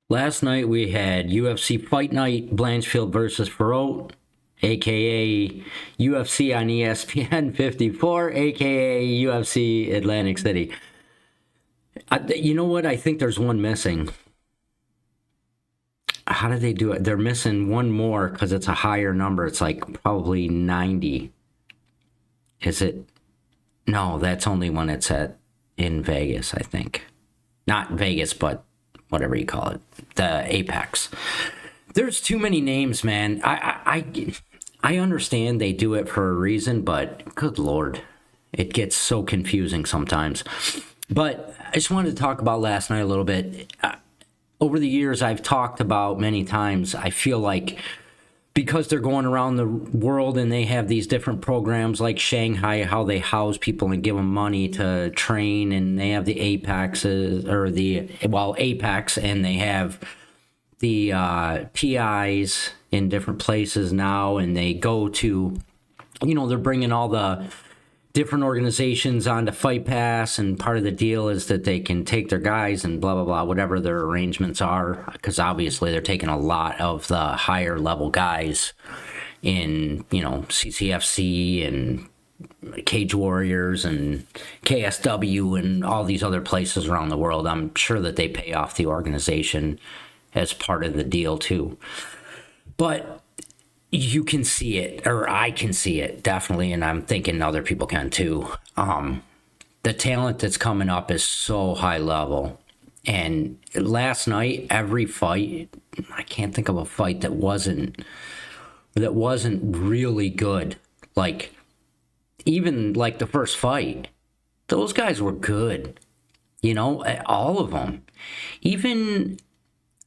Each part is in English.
Last night we had UFC Fight Night Blanchfield versus Farot, aka UFC on ESPN 54, aka UFC Atlantic City. You know what? I think there's one missing. How did they do it? They're missing one more because it's a higher number. It's like probably 90. Is it? No, that's only when it's in Vegas, I think. Not Vegas, but whatever you call it, the Apex. There's too many names, man. I understand they do it for a reason, but good lord, it gets so confusing sometimes. But I just wanted to talk about last night a little bit. Over the years, I've talked about many times. I feel like because they're going around the world and they have these different programs like Shanghai, how they house people and give them money to train, and they have the Apexes or Apex, and they have the PIs in different places now, and they go to, they're bringing all the different organizations onto Fight Pass, and part of the deal is that they can take their guys and blah, blah, blah, whatever their arrangements are, because obviously they're taking a lot of the higher level guys in, CCFC and Cage Warriors and KSW and all these other places around the world. I'm sure that they pay off the organization as part of the deal too. But you can see it, or I can see it definitely, and I'm thinking other people can too. The talent that's coming up is so high level. And last night, every fight, I can't think of a fight that wasn't really good. Like, even like the first fight, those guys were good. All of them. Even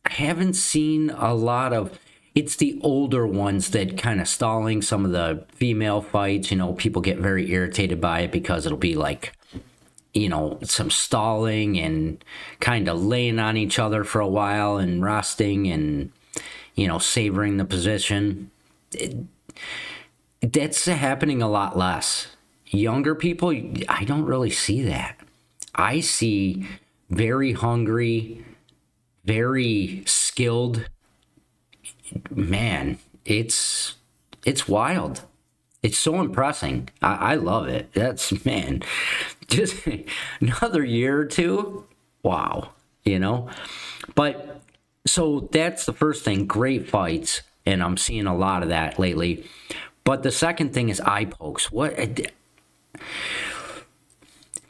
I haven't seen a lot of. It's the older ones that kind of stalling some of the female fights. People get very irritated by it because it'll be like, some stalling and kind of laying on each other for a while and resting and, savoring the position. That's happening a lot less. Younger people, I don't really see that. I see very hungry, very skilled. Man, it's wild. It's so impressing. I love it. Man, just another year or two. Wow, But so that's the first thing. Great fights, and I'm seeing a lot of that lately. But the second thing is eye pokes. Do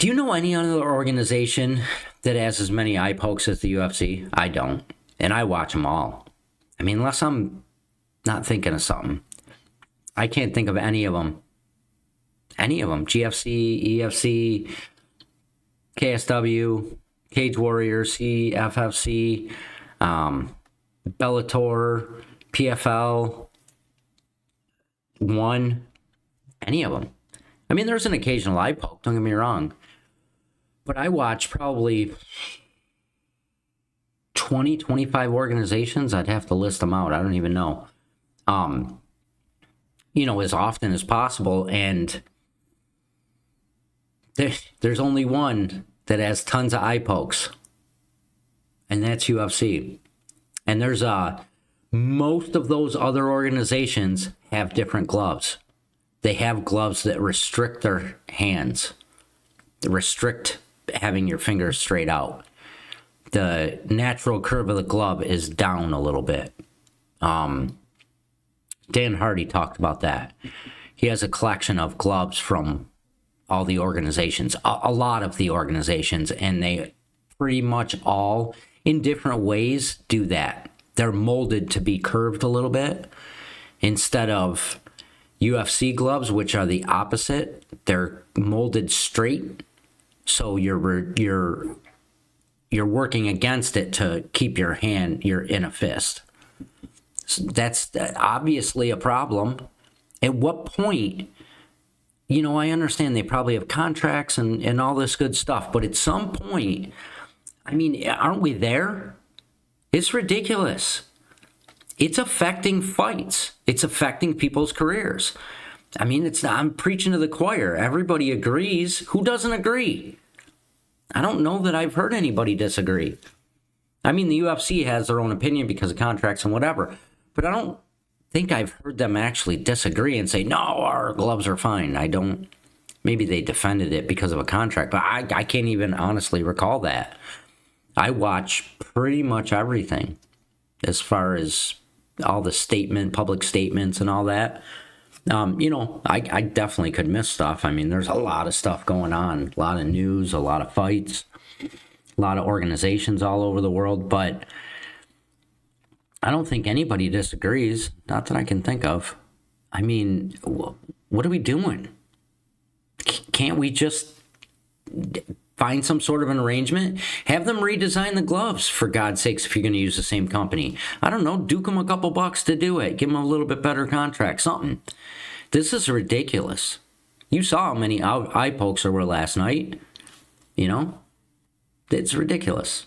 you know any other organization that has as many eye pokes as the UFC? I don't, and I watch them all. I mean, unless I'm not thinking of something. I can't think of any of them. Any of them. GFC, EFC, KSW, Cage Warriors, CFFC, Bellator, PFL, One. Any of them. I mean, there's an occasional eye poke, don't get me wrong. But I watch probably 20, 25 organizations. I'd have to list them out. I don't even know. As often as possible. And there's only one that has tons of eye pokes. And that's UFC. And there's most of those other organizations have different gloves. They have gloves that restrict their hands. They restrict having your fingers straight out. The natural curve of the glove is down a little bit. Dan Hardy talked about that. He has a collection of gloves from all the organizations, a lot of the organizations, and they pretty much all, in different ways, do that. They're molded to be curved a little bit instead of UFC gloves, which are the opposite. They're molded straight, so you're working against it to keep you're in a fist. So that's obviously a problem. At what point, I understand they probably have contracts and all this good stuff, but at some point, I mean, aren't we there? It's ridiculous. It's affecting fights. It's affecting people's careers. I mean, I'm preaching to the choir. Everybody agrees. Who doesn't agree? I don't know that I've heard anybody disagree. I mean, the UFC has their own opinion because of contracts and whatever, but I don't think I've heard them actually disagree and say, no, our gloves are fine. I don't. Maybe they defended it because of a contract, but I can't even honestly recall that. I watch pretty much everything as far as all the public statements and all that. I definitely could miss stuff. I mean, there's a lot of stuff going on, a lot of news, a lot of fights, a lot of organizations all over the world, but I don't think anybody disagrees. Not that I can think of. I mean, what are we doing? Can't we just find some sort of an arrangement? Have them redesign the gloves, for God's sakes, if you're going to use the same company. I don't know, duke them a couple bucks to do it. Give them a little bit better contract, something. This is ridiculous. You saw how many eye pokes there were last night. You know? It's ridiculous.